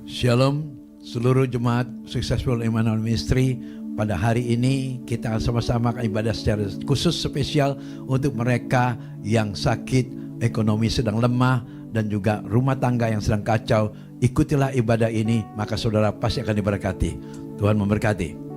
Shalom seluruh jemaat Successful Emmanuel Ministry. Pada hari ini kita sama-sama akan ibadah secara khusus spesial untuk mereka yang sakit, ekonomi sedang lemah, dan juga rumah tangga yang sedang kacau. Ikutilah ibadah ini, maka saudara pasti akan diberkati. Tuhan memberkati.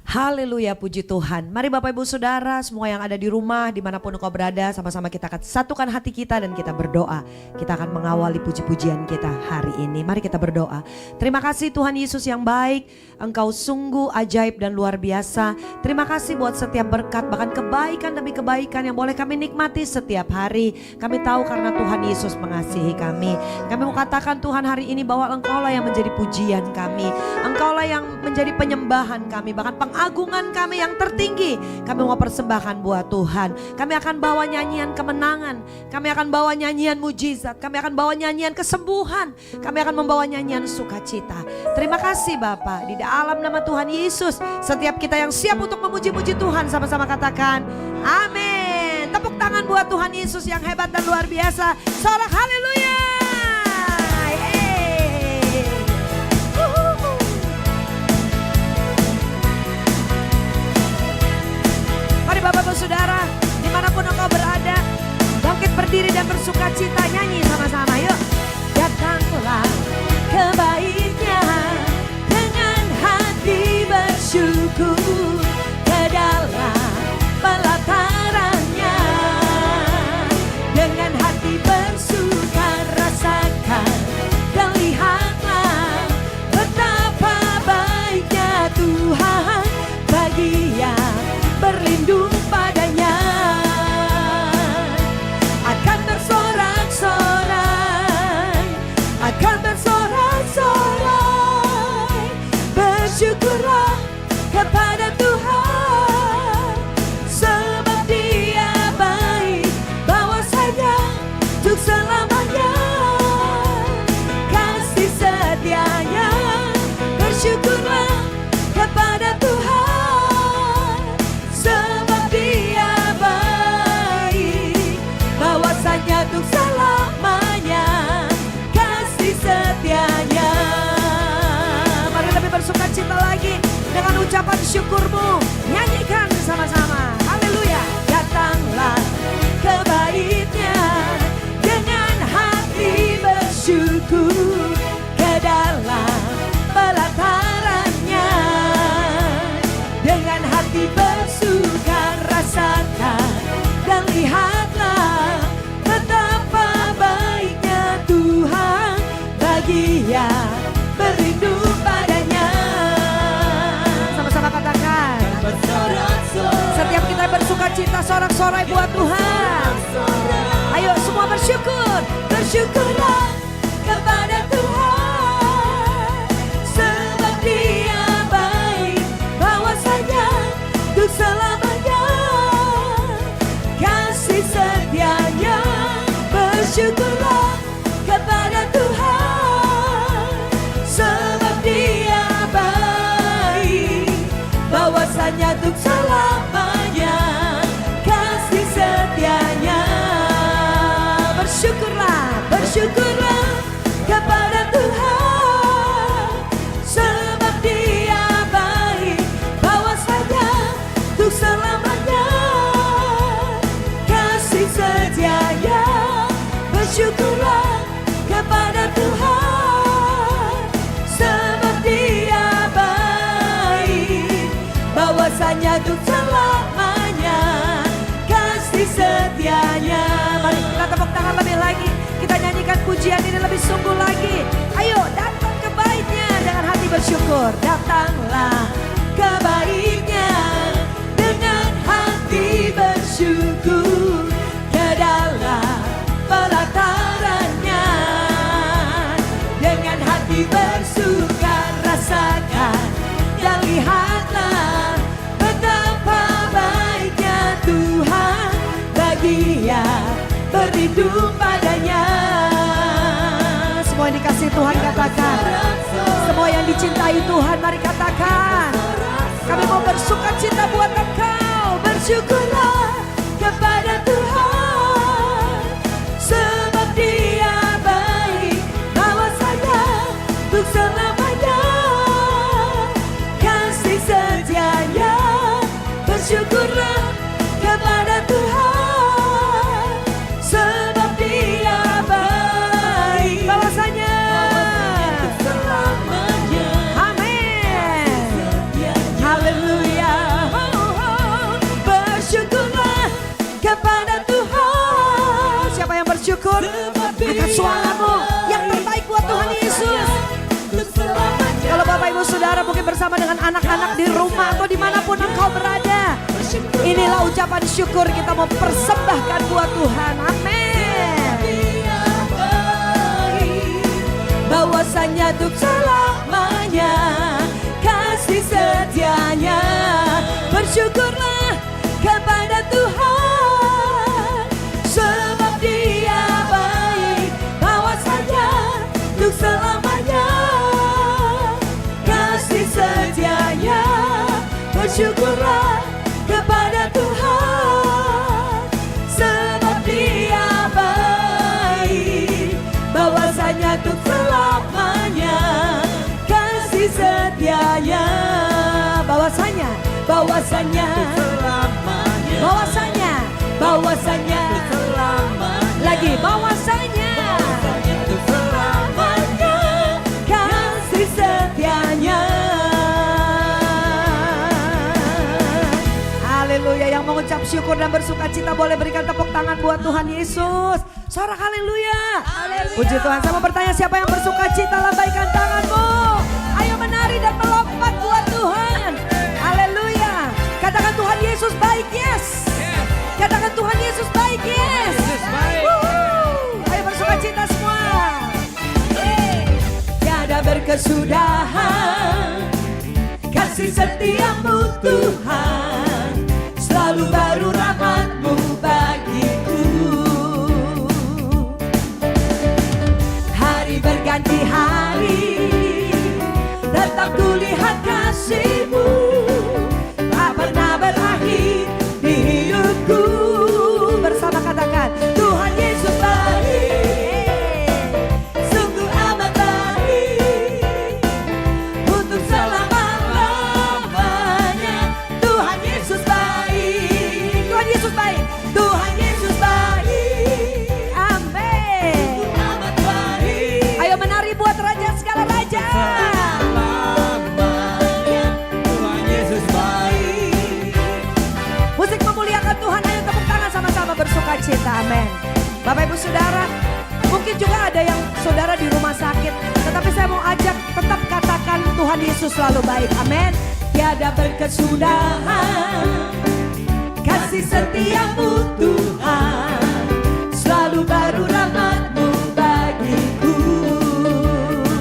Haleluya, puji Tuhan. Mari Bapak Ibu Saudara, semua yang ada di rumah, dimanapun engkau berada, sama-sama kita akan satukan hati kita dan kita berdoa. Kita akan mengawali puji-pujian kita hari ini. Mari kita berdoa. Terima kasih Tuhan Yesus yang baik, Engkau sungguh ajaib dan luar biasa. Terima kasih buat setiap berkat, bahkan kebaikan demi kebaikan yang boleh kami nikmati setiap hari. Kami tahu karena Tuhan Yesus mengasihi kami. Kami mau katakan Tuhan hari ini bahwa Engkau lah yang menjadi pujian kami. Engkau lah yang menjadi penyembahan kami, bahkan pengagungan kami yang tertinggi. Kami mau persembahkan buat Tuhan. Kami akan bawa nyanyian kemenangan. Kami akan bawa nyanyian mujizat. Kami akan bawa nyanyian kesembuhan. Kami akan membawa nyanyian sukacita. Terima kasih Bapa. Di dalam nama Tuhan Yesus, setiap kita yang siap untuk memuji-muji Tuhan, sama-sama katakan amin. Tepuk tangan buat Tuhan Yesus yang hebat dan luar biasa. Sorak haleluya. Mari Bapak-Bapak Saudara, dimanapun engkau berada, bangkit berdiri dan bersuka cita, nyanyi sama-sama yuk. Datanglah kebaiknya dengan hati bersyukur ke dalam pelatarannya. Dengan hati bersuka rasakan dan lihatlah betapa baiknya Tuhan bagi yang berlindung padanya. Akan bersorak-sorai, akan bersorak-sorai. Bersyukurlah kepada Tuhan, sebab Dia baik, bahwasanya untuk selamanya kasih setianya. Bersyukurlah kepada Tuhan, sebab Dia baik, bahwasanya untuk selamanya kasih setianya. Mari lebih bersuka cita lagi dengan ucapan syukurmu. Nyanyikan sama-sama. Haleluya. Datanglah kebaiknya dengan hati bersyukur ke dalam pelatarannya. Dengan hati bersuka rasakan dan lihatlah betapa baiknya Tuhan bagi yang berlindung padanya. Sama-sama katakan. Setiap kita bersuka cita sorak-sorai buat Tuhan. Ayo semua bersyukur. Bersyukurlah kepada Tuhan, sebab Dia baik, bahwasanya untuk selamanya kasih setianya. Bersyukurlah kepada Tuhan, sebab Dia baik, bahwasanya untuk selamanya kasih setianya. Bersyukurlah, bersyukurlah kepada Tuhan, sebab Dia baik, bahwasanya untuk selamanya kasih setianya. Bersyukurlah kepada Tuhan, sebab Dia baik, bahwasanya untuk selamanya kasih setianya. Mari kita tepuk tangan lebih lagi, kita nyanyikan pujian ini lebih sungguh lagi. Ayo datang kebaiknya dengan hati bersyukur. Datanglah kebaiknya dengan hati bersyukur ke dalam pelatarannya. Dengan hati bersuka rasakan dan lihatlah betapa baiknya Tuhan bagi yang berlindung padanya. Semua yang dikasih Tuhan katakan. Semua yang dicintai Tuhan mari katakan. Kami mau bersuka cita buat Engkau. Bersyukurlah kepada Tuhan, sebab Dia baik, bahwasanya saudara mungkin bersama dengan anak-anak di rumah atau dimanapun engkau berada. Inilah ucapan syukur kita mau persembahkan buat Tuhan. Amin. Bahwasanya untuk selamanya kasih setianya. Bersyukurlah kepada Tuhan sebab Dia baik. Bahwasanya untuk selamanya kasih setianya. Bersyukurlah kepada Tuhan sebab Dia baik. Bahwasanya untuk selamanya kasih setianya. Bahwasanya lagi bahwasanya kasih setianya. Haleluya. Yang mengucap syukur dan bersuka cita boleh berikan tepuk tangan buat Tuhan Yesus. Sorak haleluya. Puji Tuhan. Saya mau bertanya, siapa yang bersuka cita, lambaikan tanganmu. Ayo menari dan melompat buat Tuhan. Haleluya. Katakan Tuhan Yesus baik, yes. Katakan Tuhan Yesus baik, yes. Ayo bersuka cita semua. Tiada berkesudahan kasih setiamu Tuhan, selalu baru rahmat-Mu bagiku. Hari berganti hari, tetap kulihat kasih-Mu, tak pernah berakhir di hidupku. Bersama katakan, Tuhan Yesus baik, sungguh amat baik, untuk selama-lamanya. Tuhan Yesus baik, Tuhan Yesus baik, Tuhan Yesus baik. Amin. Sungguh amat baik. Ayo menari buat Raja segala raja. Musik memuliakan Tuhan, ayo tepuk tangan sama-sama bersuka cita. Amin. Bapak Ibu Saudara, mungkin juga ada yang saudara di rumah sakit, tetapi saya mau ajak tetap katakan Tuhan Yesus selalu baik. Amin. Tiada berkesudahan kasih setiamu Tuhan, selalu baru rahmat-Mu bagiku.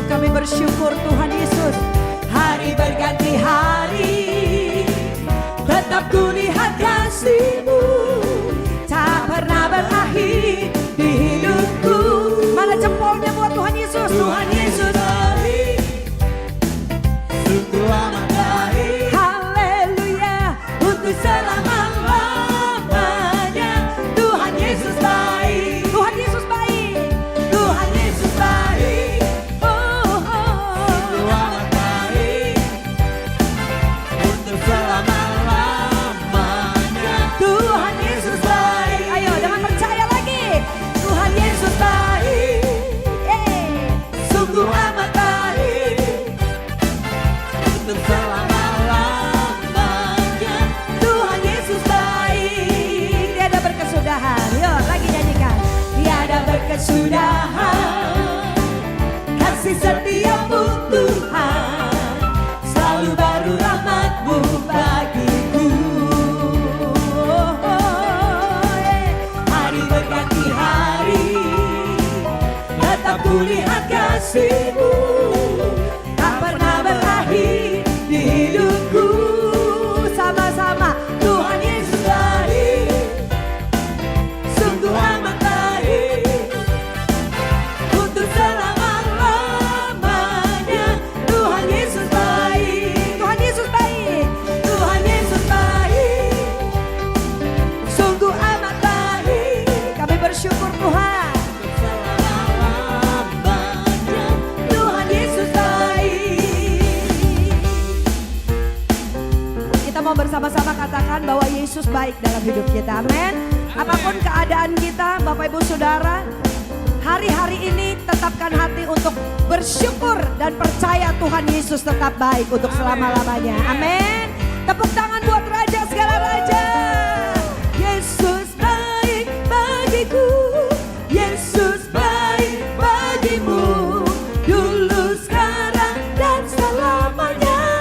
Kami bersyukur Tuhan Yesus. Hari berganti hari, tetap kulihat kasih-Mu, tak pernah berakhir di hidupku. Mana jempolnya buat Tuhan Yesus? Tuhan Yesus baik, sungguh amat baik. Haleluya. Untuk selama-lamanya Tuhan Yesus baik, Tuhan Yesus baik, Tuhan Yesus baik. Sungguh amat baik, untuk selama-lamanya Tuhan Yesus baik. Ayo dengan percaya lagi, Tuhan Yesus baik, sungguh amat baik, untuk selama-lamanya Tuhan Yesus baik. Tiada berkesudahan, yuk lagi nyanyikan. Tiada berkesudahan kasih setiamu Tuhan, selalu baru rahmat-Mu bagiku. Hari berganti hari, tetap kulihat kasih-Mu, tak pernah berakhir di hidupku. Sama-sama, Tuhan Yesus baik, sungguh amat baik, untuk selama-lamanya Tuhan Yesus baik, Tuhan Yesus baik, Tuhan Yesus baik, sungguh amat baik. Kami bersyukur Tuhan, Tuhan Yesus baik. Kita mau bersama-sama katakan bahwa Yesus baik dalam hidup kita. Amin. Apapun keadaan kita, Bapak Ibu Saudara, hari-hari ini tetapkan hati untuk bersyukur dan percaya Tuhan Yesus tetap baik untuk selama-lamanya. Amin. Tepuk tangan buat Raja segala raja. Yesus baik bagiku, Yesus baik bagimu, dulu, sekarang, dan selamanya.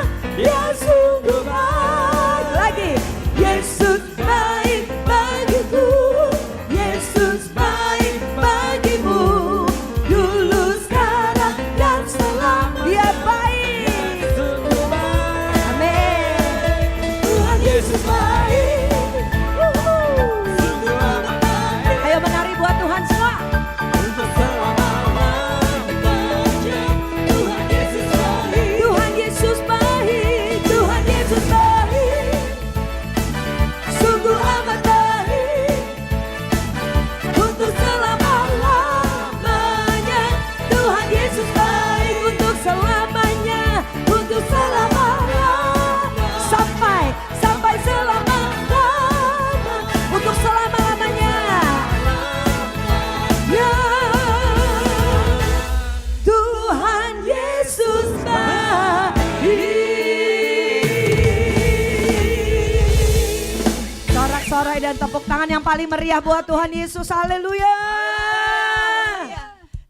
tepuk tangan yang paling meriah buat Tuhan Yesus. Haleluya.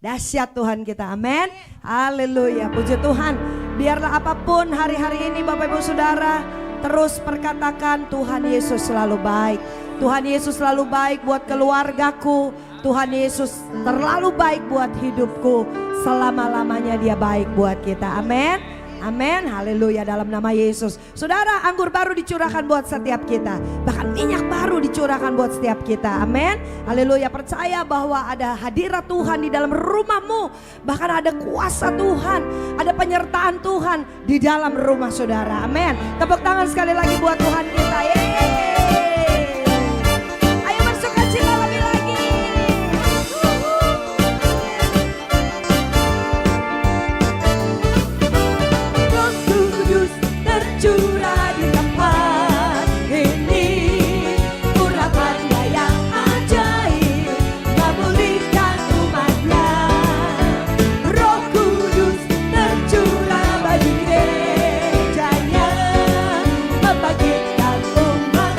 Dahsyat Tuhan kita, amin. Haleluya, puji Tuhan. Biarlah apapun hari-hari ini Bapak Ibu Saudara, terus perkatakan Tuhan Yesus selalu baik. Tuhan Yesus selalu baik buat keluargaku. Tuhan Yesus terlalu baik buat hidupku. Selama-lamanya dia baik buat kita, amin. Amin, haleluya, dalam nama Yesus. Saudara, anggur baru dicurahkan buat setiap kita. Bahkan minyak baru dicurahkan buat setiap kita, amin. Haleluya, percaya bahwa ada hadirat Tuhan di dalam rumahmu. Bahkan ada kuasa Tuhan, ada penyertaan Tuhan di dalam rumah saudara, amin. Tepuk tangan sekali lagi buat Tuhan kita, yeay. Ayo bersukacita lebih lagi. Tercurah di tempat ini, urapannya yang ajaib memulihkan umatnya. Roh Kudus tercurah bagi gerejanya, membangkitkan umat.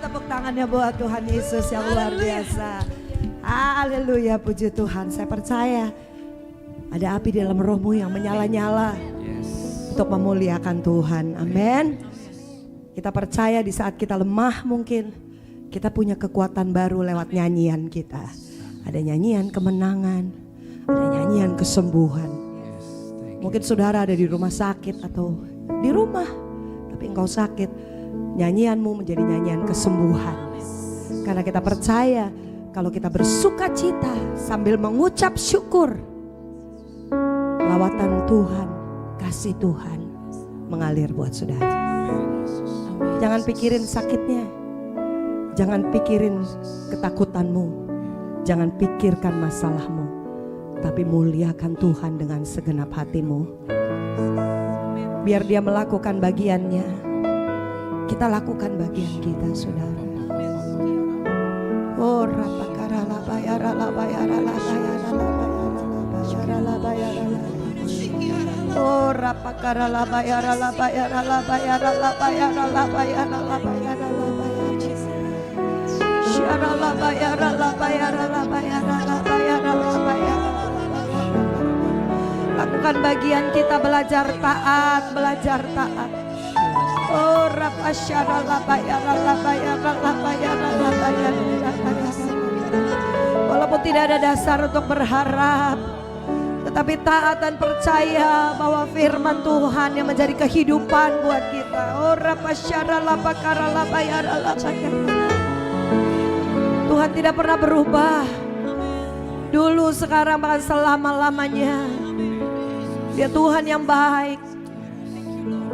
tepuk tangannya buat Tuhan Yesus yang luar biasa. Haleluya, puji Tuhan. Saya percaya ada api di dalam rohmu yang menyala-nyala untuk memuliakan Tuhan. Amin. Kita percaya di saat kita lemah mungkin kita punya kekuatan baru lewat nyanyian kita. Ada nyanyian kemenangan, ada nyanyian kesembuhan. Mungkin saudara ada di rumah sakit atau di rumah, tapi engkau sakit. Nyanyianmu menjadi nyanyian kesembuhan. Karena kita percaya kalau kita bersuka cita sambil mengucap syukur, lawatan Tuhan, kasih Tuhan mengalir buat saudara. Jangan pikirin sakitnya, jangan pikirin ketakutanmu, jangan pikirkan masalahmu, tapi muliakan Tuhan dengan segenap hatimu. Biar dia melakukan bagiannya, kita lakukan bagian kita, saudara. Oh, rapakara la bayara la bayara la bayara la bayara la bayara la. Oh, rapakara la bayara la bayara la bayara la bayara la bayara la bayara la bayara. Syara la bayara la bayara la bayara la bayara la bayara. Lakukan bagian kita, belajar taat, belajar taat. Oh, rapasyara la bayara la bayara la bayara la bayara la bayara. Walaupun tidak ada dasar untuk berharap, tetapi taat dan percaya bahwa firman Tuhan yang menjadi kehidupan buat kita. Oh, rapasyara la bakara la bayara la bayara. Tuhan tidak pernah berubah. Dulu, sekarang, bahkan selama-lamanya. Dia Tuhan yang baik.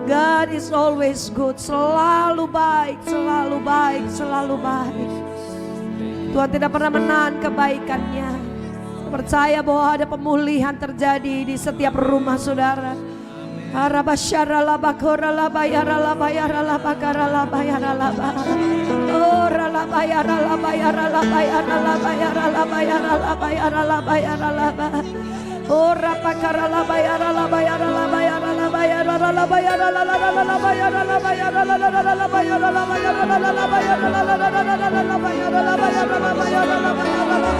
God is always good. Selalu baik, selalu baik, selalu baik. Tuhan tidak pernah menahan kebaikannya. Percaya bahwa ada pemulihan terjadi di setiap rumah saudara. Arabasyara la bakora la bayara la bayara la bakara la bayara la bayara. Ora la bayara la bayara la bayara la bayara la bayara la bayara la bayara la bayara. Ora bakara la bayara la bayara la bayara la bayara la bayara la la la la bayara la bayara la la la la bayara la bayara la la la bayara la la la la la bayara la bayara la bayara la bayara la.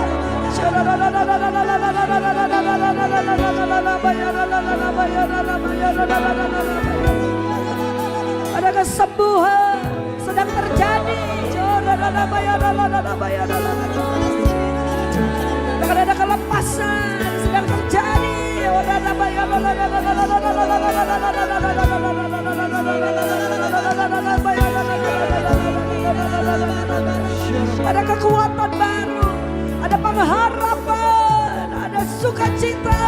Ada kesembuhan sedang terjadi. Ada kelepasan sedang terjadi. Ada kekuatan baru, ada pengharapan, ada sukacita.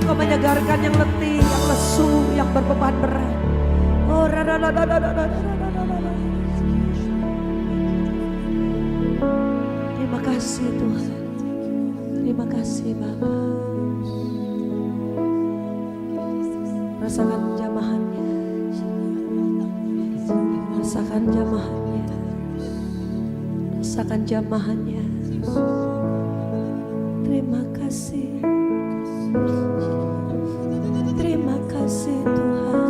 Kau menyegarkan yang letih, yang lesu, yang berbeban berat. Oh, terima kasih Tuhan. Terima kasih Bapa. Rasakan jamahannya. Rasakan jamahannya. Rasakan jamahannya. Terima kasih. Terima kasih Tuhan.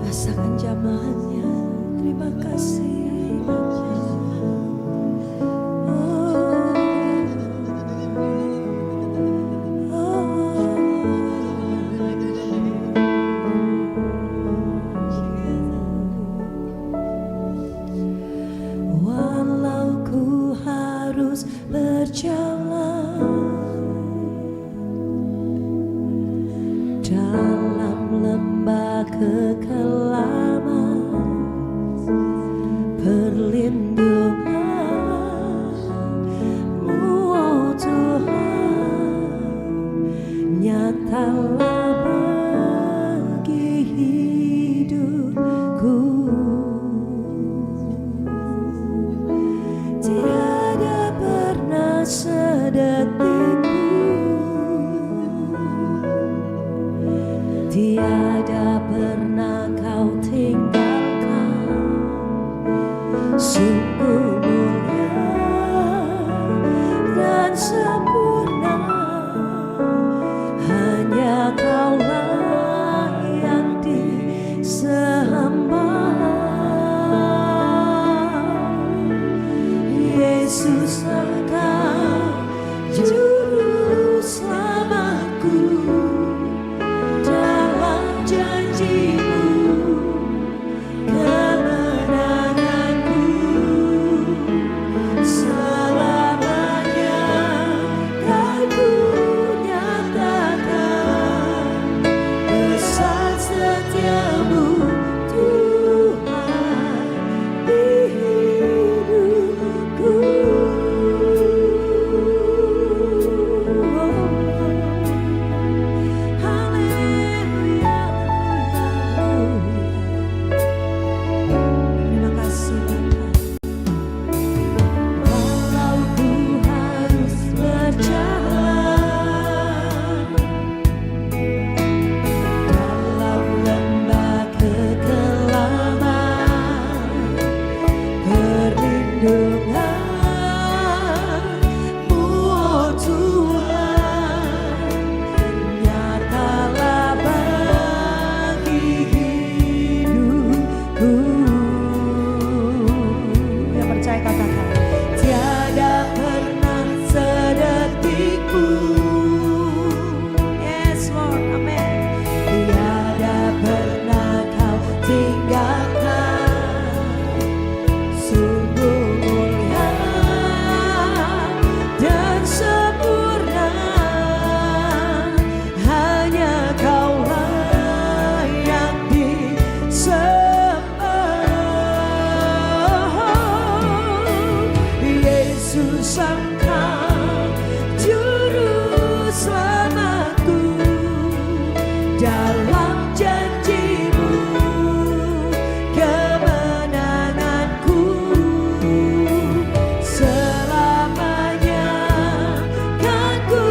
Rasakan jamahannya. Terima kasih Bapa. Walau ku sedetikku, tiada pernah kau tinggalkan. Sungguh mulia dan sempurna, hanya Kaulah yang disembah. Yesus, Engkau juru selamatku, dalam janji-Mu kemenanganku. Selamanya kan ku nyatakan besar setiamu Tuhan di hidupku. Haleluya, haleluya. Terima kasih Bapak. Walau ku harus berjalan dalam lembah kekelaman, perlindungan-Mu, oh Tuhan, nyatalah bagi hidupku. Yang percaya katakan, tiada pernah sedetikku. Yes Lord, amen. Tiada pernah kau tinggalkan. Sungguh mulia dan sempurna, hanya Kaulah yang disembah. Yesus, Engkau juru selamatku, dalam janji-Mu kemenanganku. Selamanya kan ku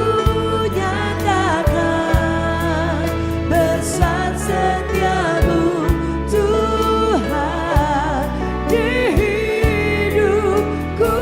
nyatakan besar setiamu Tuhan di hidupku.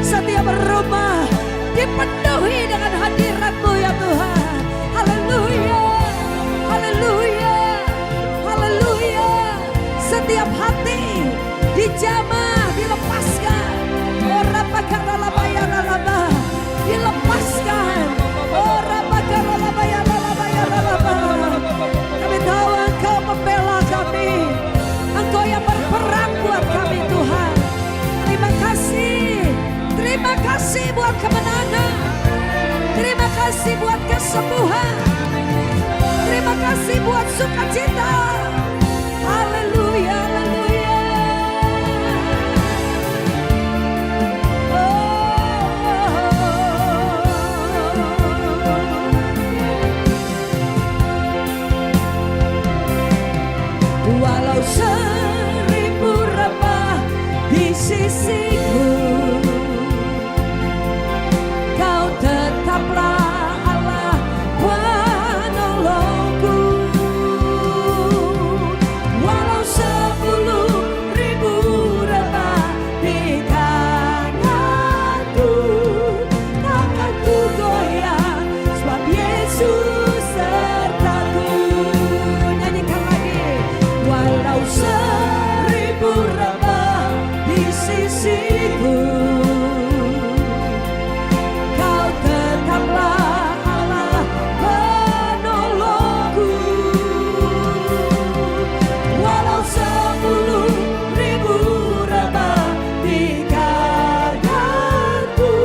Setiap rumah dipenuhi dengan hadirat-Mu ya Tuhan. Haleluya, haleluya, haleluya. Setiap hati dijamah, dilepaskan. Orang bakal laba, dilepaskan. Orang bakal laba. Kami tahu Engkau membela kami. Engkau yang berperang buat kami Tuhan. Terima kasih. Terima kasih buat kemenangan. Terima kasih buat kesembuhan. Terima kasih buat sukacita. Haleluya, haleluya. Walau seribu rebah di sisiku, Kau tetaplah Allah penolongku. Walau 10.000 rebah di tanganku, takkan ku goyah, sebab Yesus sertaku. Nyanyikan lagi. Walau 1000 rebah di sisiku, Kau tetaplah Allah penolongku. Walau 10.000 rebah di tanganku,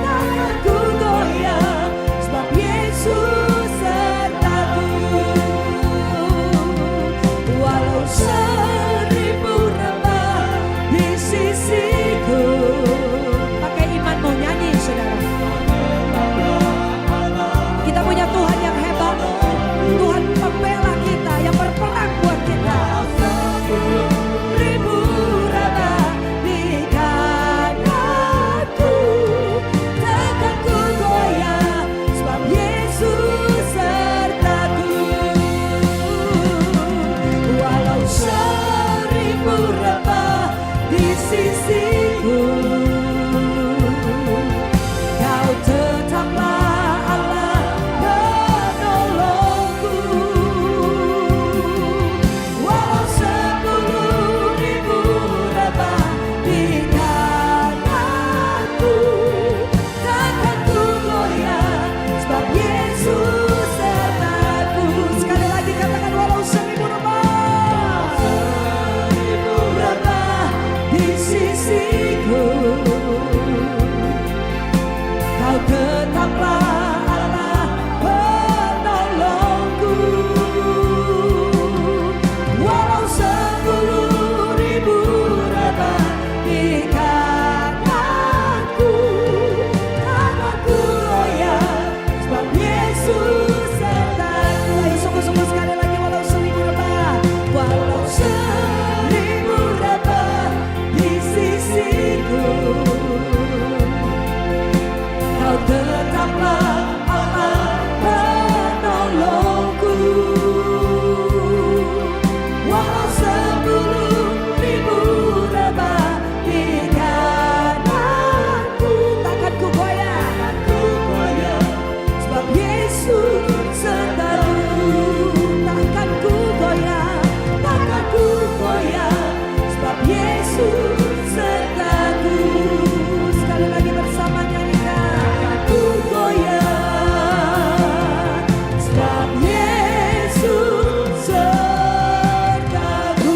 takkan ku goyah, sebab Yesus sertaku. Walau 1000 rebah di sisiku. Pakai imanmu nyanyi saudara. Kita punya Tuhan yang hebat. Tuhan pembela kita yang berperang buat kita. 1000 rebah di kananku, takkan ku goyah, sebab Yesus sertaku. Walau 1000 rebah di sisiku, Kau tetaplah Allah penolongku. Walau 10.000 rebah di tanganku, takkan ku goyah, sebab Yesus sertaku. Sekali lagi katakan, walau 1000 rebah di sisiku, Kau tetaplah Allah penolongku. Walau 10.000 rebah di kananku, takkan ku goyah, sebab Yesus sertaku. Ayo sungguh-sungguh sekali lagi. Walau 1000 rebah, walau 1000 rebah di sisiku, Kau tetaplah Allah penolongku. Walau 10.000 rebah di kananku, takkan ku goyah, sebab Yesus sertaku. Takkan ku goyah, sebab Yesus sertaku. Sekali lagi bersama nyanyikan. Takkan ku goyah, sebab Yesus sertaku.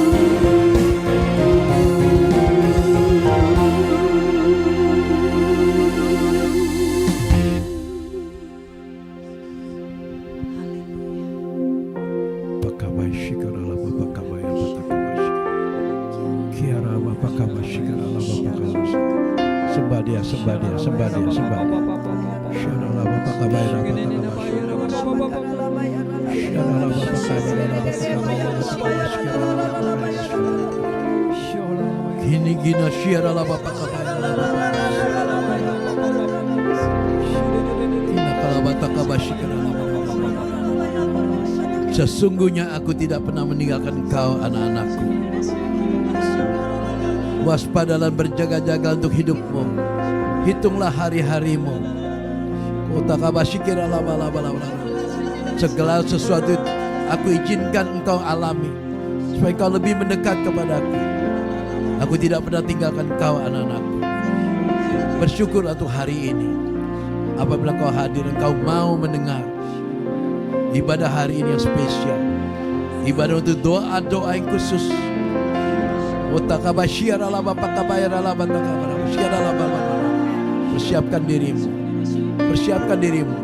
Pakabai shikarala bapakabai apatakabai. Kiara bapakabai shikarala bapakabai. Sembah dia. Syarala bapakabai apatakabai. Syarala bapakabai apatakabai. Gina syarala bapakabai. Sesungguhnya aku tidak pernah meninggalkan engkau, anak-anakku. Waspadalah, berjaga-jaga untuk hidupmu. Hitunglah hari-harimu. Segala sesuatu aku izinkan engkau alami, supaya engkau lebih mendekat kepadaku. Aku tidak pernah tinggalkan engkau, anak-anakku. Bersyukurlah untuk hari ini. Apabila kau hadir, engkau mau mendengar ibadah hari ini yang spesial, ibadah untuk doa-doa yang khusus. Persiapkan dirimu, persiapkan dirimu.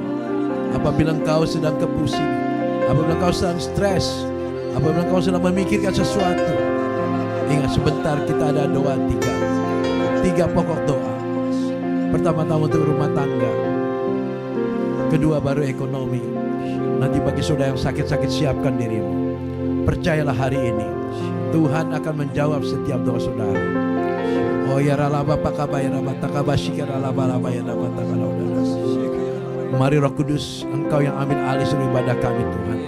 Apabila engkau sedang kepusing, apabila engkau sedang stres, apabila engkau sedang memikirkan sesuatu, ingat sebentar kita ada doa tiga pokok doa. Pertama-tama untuk rumah tangga, kedua baru ekonomi. Nanti bagi saudara yang sakit-sakit, siapkan dirimu. Percayalah hari ini Tuhan akan menjawab setiap doa saudara. Oh ya ralaba pakabaya rabatakabashika ralaba ya rabatakala. Mari Roh Kudus, engkau yang ambil alih seluruh ibadah kami Tuhan.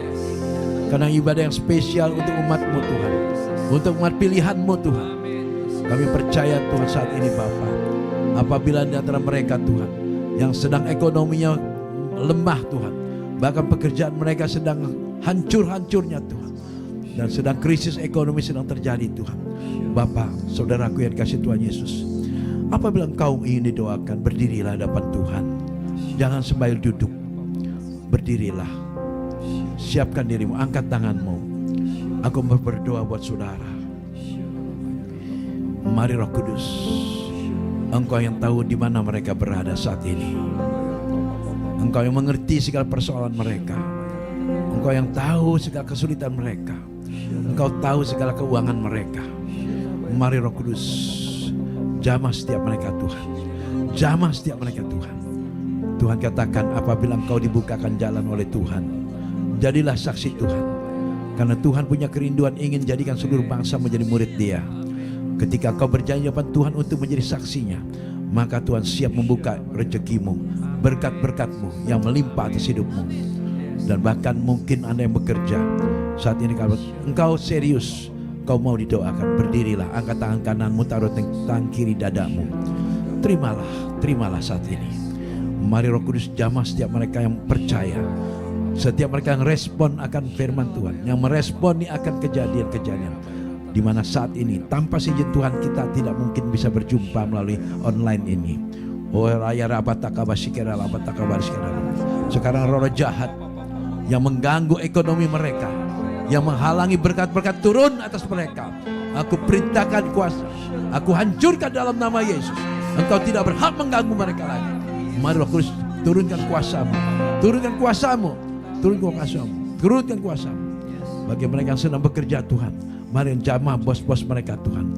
Karena ibadah yang spesial untuk umat-Mu Tuhan, untuk umat pilihan-Mu Tuhan. Kami percaya Tuhan saat ini Bapa, apabila di antara mereka Tuhan yang sedang ekonominya lemah Tuhan, bahkan pekerjaan mereka sedang hancur-hancurnya Tuhan, dan sedang krisis ekonomi sedang terjadi Tuhan. Bapa, saudaraku yang dikasihi Tuhan Yesus, apabila engkau ingin didoakan, berdirilah hadapan Tuhan. Jangan sambil duduk, berdirilah. Siapkan dirimu, angkat tanganmu. Aku mau berdoa buat saudara. Mari Roh Kudus, engkau yang tahu di mana mereka berada saat ini. Engkau yang mengerti segala persoalan mereka. Engkau yang tahu segala kesulitan mereka. Engkau tahu segala keuangan mereka. Mari Roh Kudus, jamah setiap mereka Tuhan. Jamah setiap mereka Tuhan. Tuhan katakan, apabila engkau dibukakan jalan oleh Tuhan, jadilah saksi Tuhan. Karena Tuhan punya kerinduan ingin jadikan seluruh bangsa menjadi murid Dia. Ketika kau berjanji depan Tuhan untuk menjadi saksinya, maka Tuhan siap membuka rezekimu, berkat-berkatmu yang melimpah atas hidupmu. Dan bahkan mungkin Anda yang bekerja saat ini, kalau engkau serius, kau mau didoakan, berdirilah, angkat tangan kananmu, taruh tangan kiri dadamu. Terimalah saat ini. Mari Roh Kudus jamah setiap mereka yang percaya, setiap mereka yang respon akan firman Tuhan, yang meresponi akan kejadian-kejadian di mana saat ini tanpa izin Tuhan kita tidak mungkin bisa berjumpa melalui online ini. Oh raya rabatakabashikera rabatakabashikera. Sekarang roh jahat yang mengganggu ekonomi mereka, yang menghalangi berkat-berkat turun atas mereka, aku perintahkan kuasa, aku hancurkan dalam nama Yesus. Engkau tidak berhak mengganggu mereka lagi. Mari Roh Kudus, turunkan kuasamu, turunkan kuasamu, turunkan kuasamu, turunkan kuasamu. Bagi mereka yang sedang bekerja Tuhan, mari jamah bos-bos mereka Tuhan,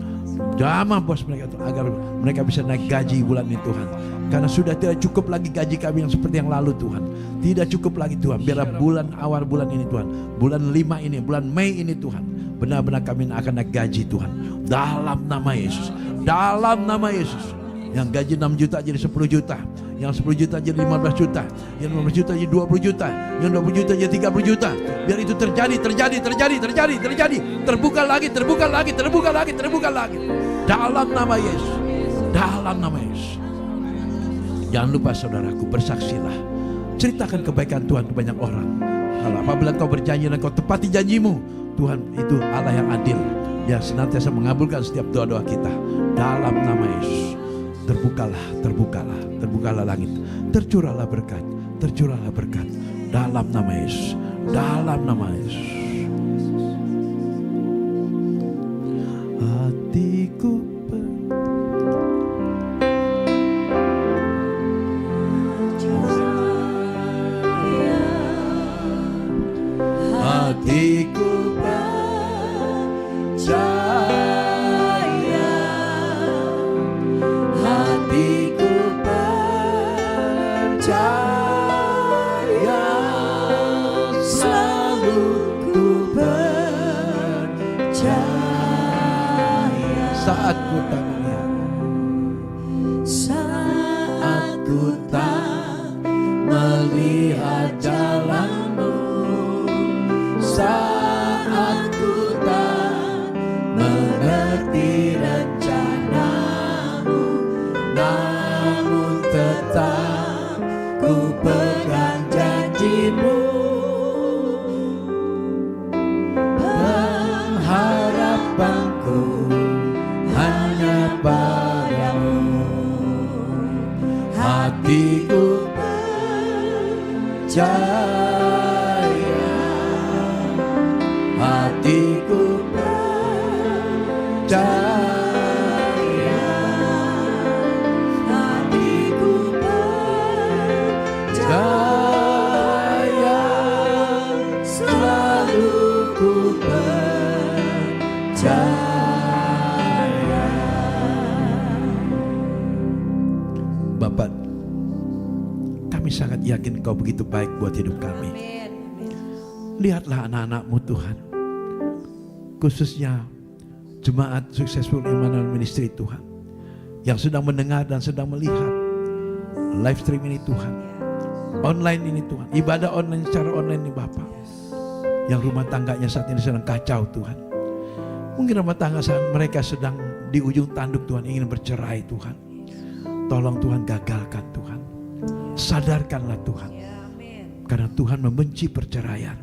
jamah bos mereka Tuhan, agar mereka bisa naik gaji bulan ini Tuhan. Karena sudah tidak cukup lagi gaji kami yang seperti yang lalu Tuhan. Tidak cukup lagi Tuhan. Biarlah bulan awal bulan ini Tuhan, bulan 5 ini, bulan Mei ini Tuhan, benar-benar kami akan naik gaji Tuhan. Dalam nama Yesus, dalam nama Yesus. Yang gaji 6 juta jadi 10 juta, yang 10 juta jadi 15 juta, yang 15 juta jadi 20 juta, yang 20 juta jadi 30 juta. Biar itu terjadi. Terbuka lagi. Dalam nama Yesus, dalam nama Yesus. Jangan lupa saudaraku, bersaksilah. Ceritakan kebaikan Tuhan ke banyak orang. Kalau apabila kau berjanji dan kau tepati janjimu, Tuhan itu Allah yang adil. Dia senantiasa mengabulkan setiap doa-doa kita. Dalam nama Yesus. Terbukalah langit, tercurahlah berkat, dalam nama Yesus, dalam nama Yesus. Hatiku saat ku tak melihat, saat ku tak melihat jalanmu, hatiku percaya, hatiku percaya, hatiku percaya, selalu ku percaya. Bapak, kami sangat yakin Kau begitu baik buat hidup kami. Lihatlah anak-anak-Mu Tuhan, khususnya Jemaat Successful Emmanuel Ministry Tuhan, yang sedang mendengar dan sedang melihat live stream ini Tuhan, online ini Tuhan, ibadah online secara online ini Bapak, yang rumah tangganya saat ini sedang kacau Tuhan. Mungkin rumah tangga saat mereka sedang di ujung tanduk Tuhan, ingin bercerai Tuhan. Tolong Tuhan gagalkan Tuhan, sadarkanlah Tuhan, karena Tuhan membenci perceraian.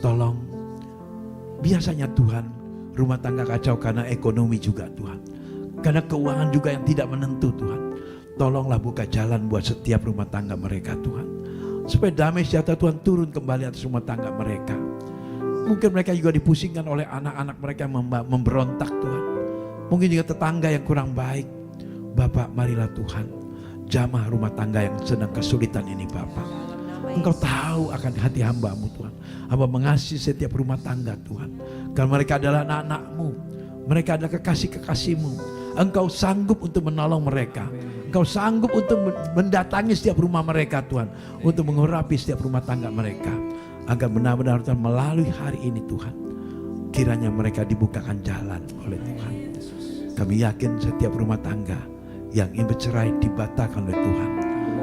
Tolong, biasanya Tuhan rumah tangga kacau karena ekonomi juga Tuhan, karena keuangan juga yang tidak menentu Tuhan. Tolonglah buka jalan buat setiap rumah tangga mereka Tuhan, supaya damai sejahtera Tuhan turun kembali atas rumah tangga mereka. Mungkin mereka juga dipusingkan oleh anak-anak mereka yang memberontak Tuhan, mungkin juga tetangga yang kurang baik. Bapak, marilah Tuhan jamah rumah tangga yang sedang kesulitan ini Bapak. Engkau tahu akan hati hamba-Mu Tuhan. Hamba mengasihi setiap rumah tangga Tuhan, karena mereka adalah anak-anak-Mu, mereka adalah kekasih-kekasih-Mu. Engkau sanggup untuk menolong mereka, Engkau sanggup untuk mendatangi setiap rumah mereka Tuhan, untuk mengurapi setiap rumah tangga mereka, agar benar-benar Tuhan melalui hari ini Tuhan, kiranya mereka dibukakan jalan oleh Tuhan. Kami yakin setiap rumah tangga yang ingin bercerai dibatalkan oleh Tuhan.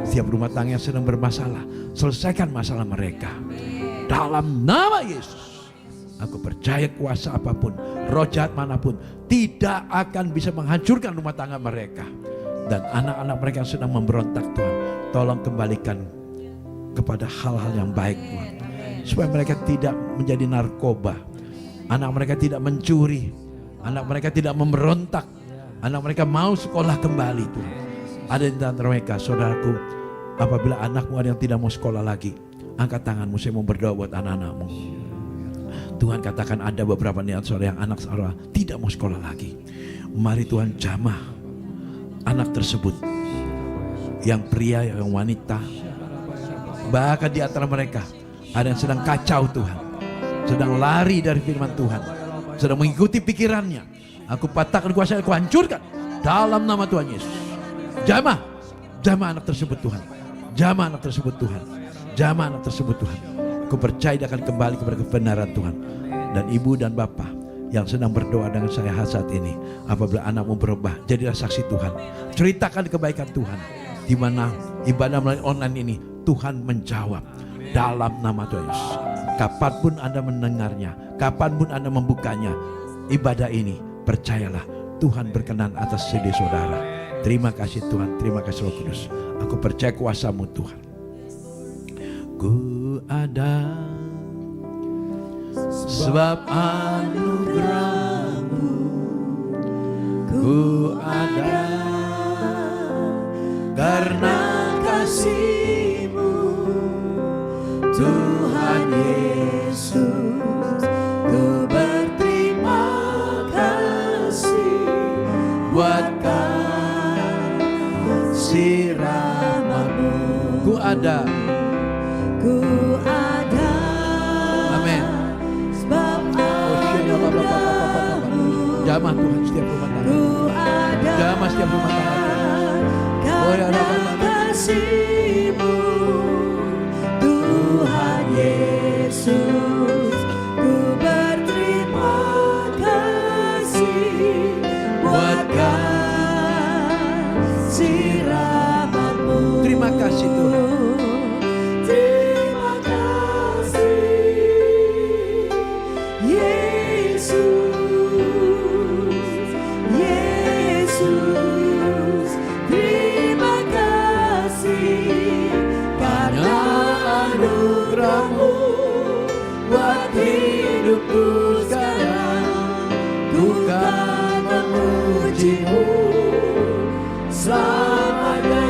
Setiap rumah tangga yang sedang bermasalah, selesaikan masalah mereka dalam nama Yesus. Aku percaya kuasa apapun, roh jahat manapun tidak akan bisa menghancurkan rumah tangga mereka. Dan anak-anak mereka yang sedang memberontak Tuhan, tolong kembalikan kepada hal-hal yang baik Tuhan, supaya mereka tidak menjadi narkoba, anak mereka tidak mencuri, anak mereka tidak memberontak, anak mereka mau sekolah kembali Tuhan. Ada di antara mereka, saudaraku, apabila anakmu ada yang tidak mau sekolah lagi, angkat tanganmu, saya mau berdoa buat anak-anakmu. Tuhan katakan ada beberapa niat saudara yang anak saudara tidak mau sekolah lagi. Mari Tuhan jamah anak tersebut, yang pria, yang wanita, bahkan di antara mereka ada yang sedang kacau Tuhan, sedang lari dari firman Tuhan, sedang mengikuti pikirannya. Aku patahkan kuasa, aku hancurkan dalam nama Tuhan Yesus. Jamah anak tersebut Tuhan, jamah anak tersebut Tuhan, jamah anak tersebut Tuhan. Aku percaya dia akan kembali kepada kebenaran Tuhan. Dan ibu dan bapak yang sedang berdoa dengan saya saat ini, apabila anakmu berubah, jadilah saksi Tuhan. Ceritakan kebaikan Tuhan, di mana ibadah melalui online ini Tuhan menjawab dalam nama Tuhan Yesus. Kapanpun Anda mendengarnya, kapanpun Anda membukanya, ibadah ini percayalah Tuhan berkenan atas CD saudara. Terima kasih Tuhan, terima kasih Roh Kudus. Aku percaya kuasa-Mu Tuhan. Ku ada sebab anugerah-Mu, ku ada karena kasih-Mu, Tuhan Yesus. Ku berterima kasih buat kasih rahmat-Mu. Ku ada, amin. Sebab anugerah-Mu, jamah Tuhan setiap rumah tangga, jamah setiap rumah tangga karena kasih-Mu, Tuhan Yesus. Ku berterima kasih buat kasih rahmat-Mu. Terima kasih Tuhan. Terima kasih Yesus, Yesus. Terima kasih karena anugerah-Mu buat hidupku sekarang. Ku kan memuji-Mu selamanya.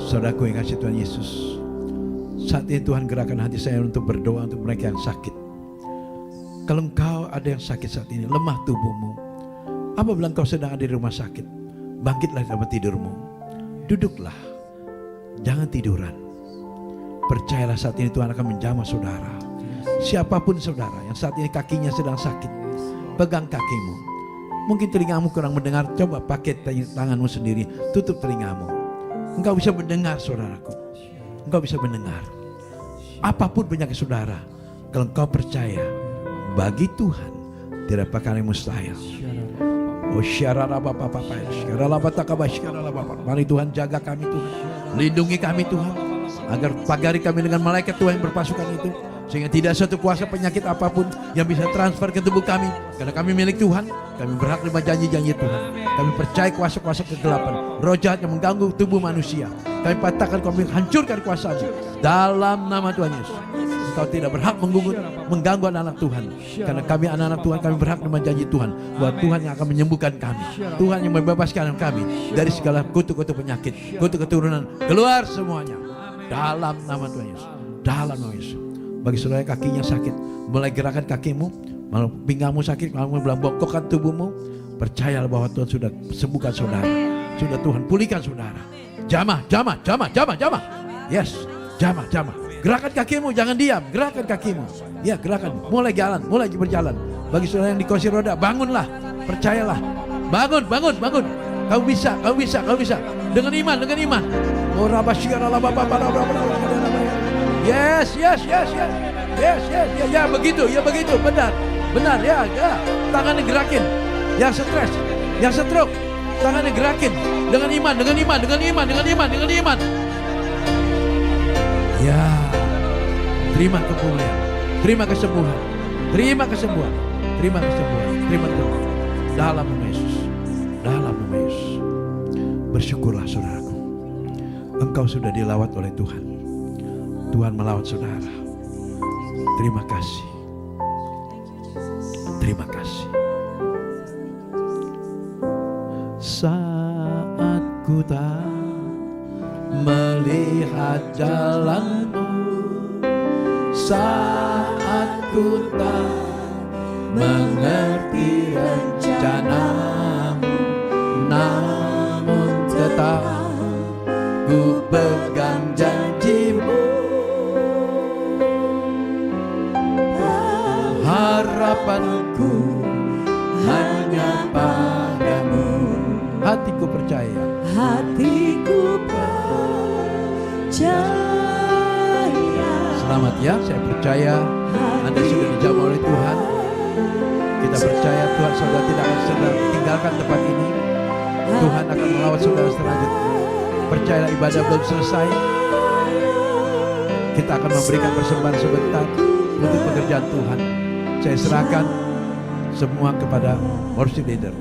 Saudaraku yang kasih Tuhan Yesus, saat ini Tuhan gerakan hati saya untuk berdoa untuk mereka yang sakit. Kalau engkau ada yang sakit saat ini, lemah tubuhmu, apabila engkau sedang ada di rumah sakit, bangkitlah dari tempat tidurmu, duduklah, jangan tiduran. Percayalah saat ini Tuhan akan menjamah saudara. Siapapun saudara yang saat ini kakinya sedang sakit, pegang kakimu. Mungkin telingamu kurang mendengar, coba pakai tanganmu sendiri, tutup telingamu. Engkau bisa mendengar saudaraku, engkau bisa mendengar. Apapun penyakit saudara, kalau engkau percaya, bagi Tuhan tidak perkara yang mustahil. Oh mari Tuhan jaga kami Tuhan, lindungi kami Tuhan, agar pagari kami dengan malaikat Tuhan yang berpasukan itu, sehingga tidak satu kuasa penyakit apapun yang bisa transfer ke tubuh kami. Karena kami milik Tuhan, kami berhak terima janji-janji Tuhan. Kami percaya kuasa-kuasa kegelapan, roh jahat yang mengganggu tubuh manusia, kami patahkan, kami hancurkan kuasanya dalam nama Tuhan Yesus. Engkau tidak berhak mengganggu anak-anak Tuhan. Karena kami anak-anak Tuhan, kami berhak terima janji Tuhan, bahwa Tuhan yang akan menyembuhkan kami, Tuhan yang membebaskan kami dari segala kutuk-kutuk penyakit, kutuk keturunan, keluar semuanya dalam nama Tuhan Yesus. Dalam nama Yesus. Bagi saudara kakinya sakit, mulai gerakan kakimu, malah pinggangmu sakit, malah belah bongkokkan tubuhmu, percayalah bahwa Tuhan sudah sembuhkan saudara. Sudah Tuhan pulihkan saudara. Jamah. Yes, jamah. Gerakan kakimu, jangan diam, gerakan kakimu. Ya, gerakan, mulai berjalan. Bagi saudara yang di kursi roda, bangunlah, percayalah. Bangun. Kau bisa. Dengan iman. Oh, Yes. Ya begitu, benar, ya. Tangannya gerakin. Yang stres, yang stroke, tangannya gerakin. Dengan iman. Ya, terima kemuliaan, terima kesembuhan. Dalam nama Yesus. Bersyukurlah saudaraku, engkau sudah dilawat oleh Tuhan. Tuhan melawat saudara. Terima kasih. Saat ku tak melihat jalanmu, saat ku tak mengerti rencanamu, namun tetap ku pegang janjimu. Harapanku hanya padamu. Hatiku percaya. Selamat ya, saya percaya Anda sudah dijamah oleh Tuhan. Kita percaya Tuhan saudara tidak akan tinggalkan tempat ini. Tuhan akan melawat saudara selanjutnya. Percayalah, ibadah belum selesai. Kita akan memberikan persembahan sebentar untuk pekerjaan Tuhan. Saya serahkan semua kepada worship leader.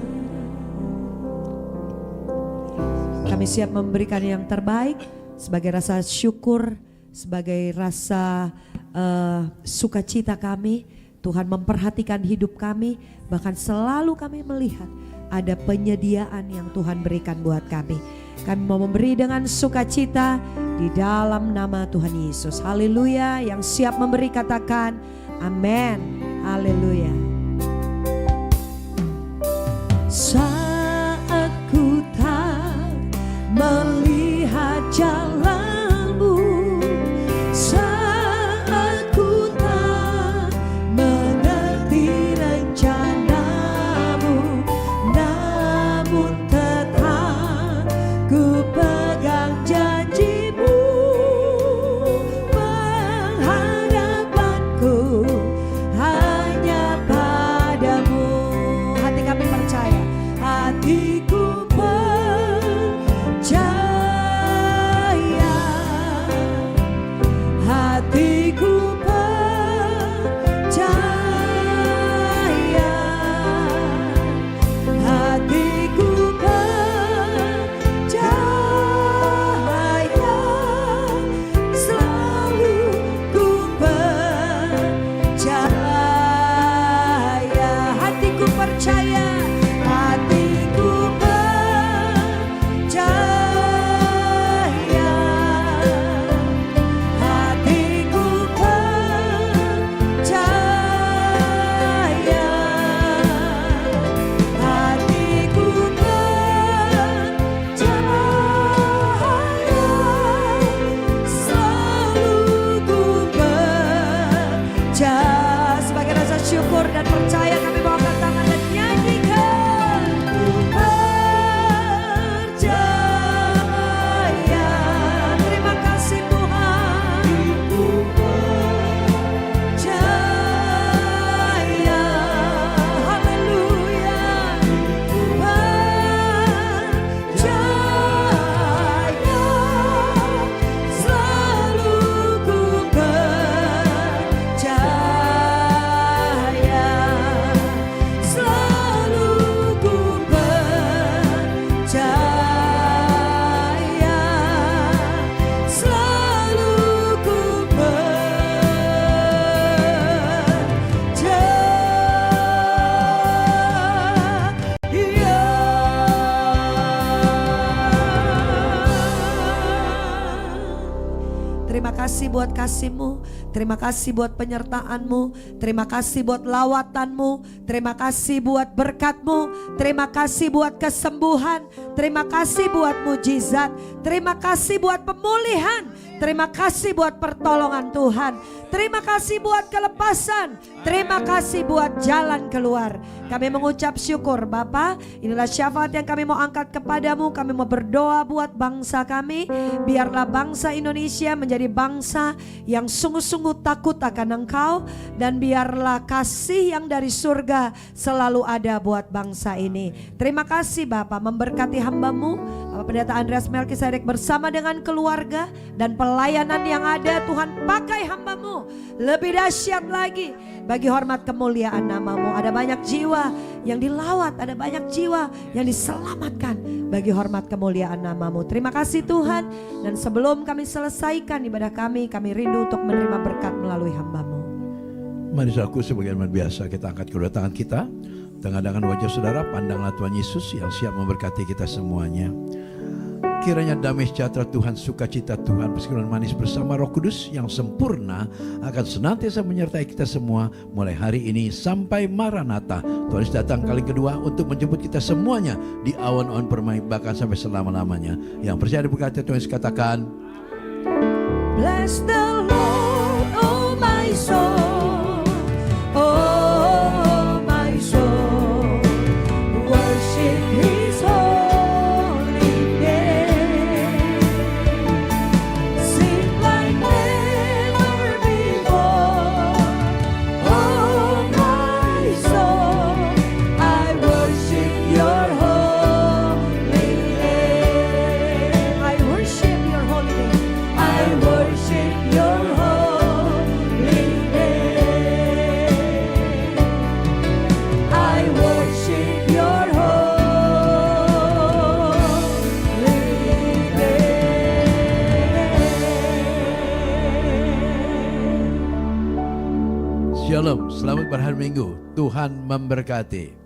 Kami siap memberikan yang terbaik sebagai rasa syukur, sebagai rasa sukacita kami. Tuhan memperhatikan hidup kami, bahkan selalu kami melihat ada penyediaan yang Tuhan berikan buat kami. Kami mau memberi dengan sukacita di dalam nama Tuhan Yesus. Haleluya. Yang siap memberi katakan amin. Haleluya. Saat ku tak melihat jalanmu, saat ku tak mengerti rencanamu, namun tetap ku pegang janjimu. Pengharapanku hanya padamu. Hati kami percaya, hatiku percaya, hatiku percaya, hatiku percaya. kasih buat kasih-Mu. Terima kasih buat penyertaan-Mu. Terima kasih buat lawatan-Mu. Terima kasih buat berkat-Mu. Terima kasih buat kesembuhan. Terima kasih buat mujizat. Terima kasih buat pemulihan. Terima kasih buat pertolongan Tuhan. Terima kasih buat kelepasan. Terima kasih buat jalan keluar. Kami mengucap syukur Bapa. Inilah syafaat yang kami mau angkat kepadamu. Kami mau berdoa buat bangsa kami. Biarlah bangsa Indonesia menjadi bangsa yang sungguh-sungguh takut akan Engkau. Dan biarlah kasih yang dari surga selalu ada buat bangsa ini. Terima kasih Bapa, memberkati hamba-Mu Bapak Pendeta Andreas Melkisedek bersama dengan keluarga dan pelayanan yang ada. Tuhan pakai hamba-Mu lebih dahsyat lagi bagi hormat kemuliaan nama-Mu. Ada banyak jiwa yang dilawat, ada banyak jiwa yang diselamatkan bagi hormat kemuliaan nama-Mu. Terima kasih Tuhan. Dan sebelum kami selesaikan ibadah kami rindu untuk menerima berkat melalui hamba-Mu. Mari saudaraku, sebagaimana biasa kita angkat kedua tangan kita. Tengah-tengah wajah saudara, pandanglah Tuhan Yesus yang siap memberkati kita semuanya. Kiranya damai sejahtera Tuhan, sukacita Tuhan, persekutuan manis bersama Roh Kudus yang sempurna akan senantiasa menyertai kita semua mulai hari ini sampai Maranatha. Tuhan Yesus datang kali kedua untuk menjemput kita semuanya di awan-awan permai, bahkan sampai selama-lamanya. Yang percaya diberkati Tuhan Yesus katakan, Bless the Lord, oh my soul, oh my soul, worship His holy name, sing like never before, oh my soul, I worship Your holy name, I worship Your holy name, I worship Your holy name, I worship Your holy name. Shalom, selamat berhari Minggu. Tuhan memberkati.